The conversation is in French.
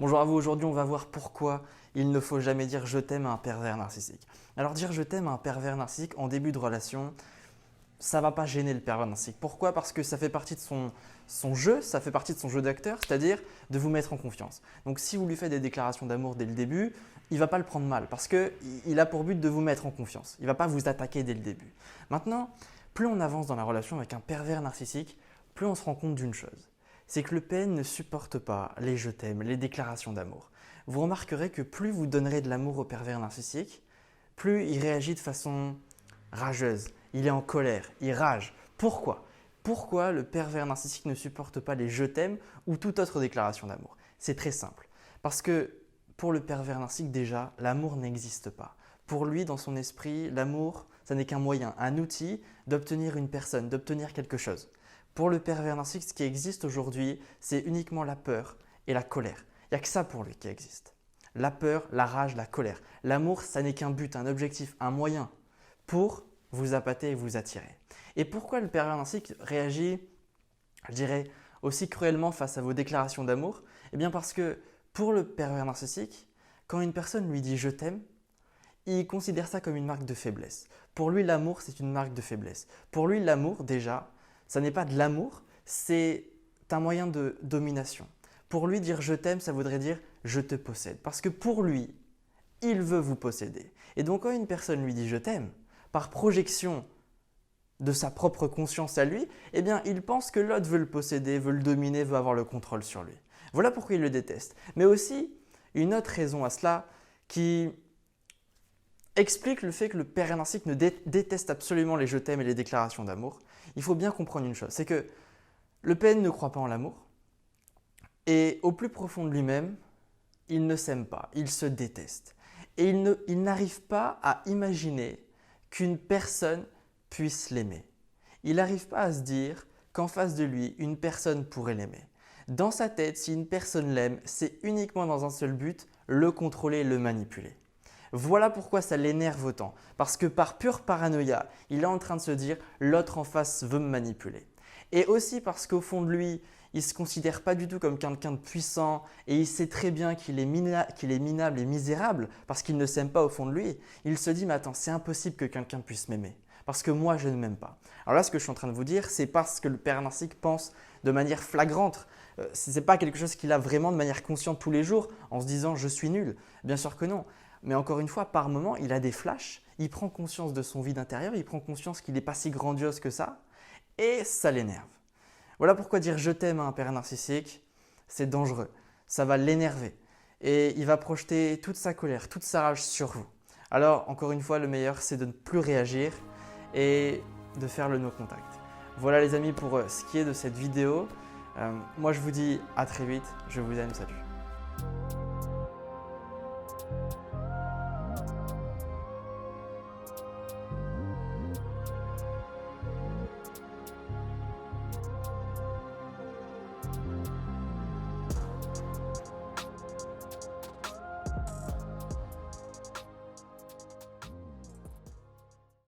Bonjour à vous, aujourd'hui on va voir pourquoi il ne faut jamais dire je t'aime à un pervers narcissique. Alors dire je t'aime à un pervers narcissique en début de relation, ça ne va pas gêner le pervers narcissique. Pourquoi? Parce que ça fait partie de son jeu, ça fait partie de son jeu d'acteur, c'est-à-dire de vous mettre en confiance. Donc si vous lui faites des déclarations d'amour dès le début, il ne va pas le prendre mal parce qu'il a pour but de vous mettre en confiance. Il ne va pas vous attaquer dès le début. Maintenant, plus on avance dans la relation avec un pervers narcissique, plus on se rend compte d'une chose. C'est que le PN ne supporte pas les je t'aime, les déclarations d'amour. Vous remarquerez que plus vous donnerez de l'amour au pervers narcissique, plus il réagit de façon rageuse. Il est en colère, il rage. Pourquoi? Pourquoi le pervers narcissique ne supporte pas les je t'aime ou toute autre déclaration d'amour? C'est très simple. Parce que pour le pervers narcissique déjà, l'amour n'existe pas. Pour lui, dans son esprit, l'amour, ça n'est qu'un moyen, un outil d'obtenir une personne, d'obtenir quelque chose. Pour le pervers narcissique, ce qui existe aujourd'hui, c'est uniquement la peur et la colère. Il n'y a que ça pour lui qui existe. La peur, la rage, la colère. L'amour, ça n'est qu'un but, un objectif, un moyen pour vous appâter et vous attirer. Et pourquoi le pervers narcissique réagit, je dirais, aussi cruellement face à vos déclarations d'amour? Eh bien parce que pour le pervers narcissique, quand une personne lui dit « je t'aime », il considère ça comme une marque de faiblesse. Pour lui, l'amour, c'est une marque de faiblesse. Pour lui, l'amour, déjà, ça n'est pas de l'amour, c'est un moyen de domination. Pour lui, dire « je t'aime », ça voudrait dire « je te possède ». Parce que pour lui, il veut vous posséder. Et donc, quand une personne lui dit « je t'aime », par projection de sa propre conscience à lui, eh bien, il pense que l'autre veut le posséder, veut le dominer, veut avoir le contrôle sur lui. Voilà pourquoi il le déteste. Mais aussi, une autre raison à cela qui explique le fait que le pervers narcissique ne déteste absolument les je t'aime et les déclarations d'amour. Il faut bien comprendre une chose, c'est que le PN ne croit pas en l'amour et au plus profond de lui-même, il ne s'aime pas, il se déteste. Et il n'arrive pas à imaginer qu'une personne puisse l'aimer. Il n'arrive pas à se dire qu'en face de lui, une personne pourrait l'aimer. Dans sa tête, si une personne l'aime, c'est uniquement dans un seul but, le contrôler, le manipuler. Voilà pourquoi ça l'énerve autant, parce que par pure paranoïa, il est en train de se dire « l'autre en face veut me manipuler ». Et aussi parce qu'au fond de lui, il ne se considère pas du tout comme quelqu'un de puissant et il sait très bien qu'il est minable et misérable parce qu'il ne s'aime pas au fond de lui. Il se dit « mais attends, c'est impossible que quelqu'un puisse m'aimer parce que moi je ne m'aime pas ». Alors là, ce que je suis en train de vous dire, c'est parce que le pervers narcissique pense de manière flagrante. Ce n'est pas quelque chose qu'il a vraiment de manière consciente tous les jours en se disant « je suis nul ». Bien sûr que non. Mais encore une fois, par moment, il a des flashs, il prend conscience de son vide intérieur, il prend conscience qu'il n'est pas si grandiose que ça et ça l'énerve. Voilà pourquoi dire « je t'aime » à un pervers narcissique, c'est dangereux. Ça va l'énerver et il va projeter toute sa colère, toute sa rage sur vous. Alors, encore une fois, le meilleur, c'est de ne plus réagir et de faire le no contact. Voilà les amis pour ce qui est de cette vidéo. Moi, je vous dis à très vite. Je vous aime, salut.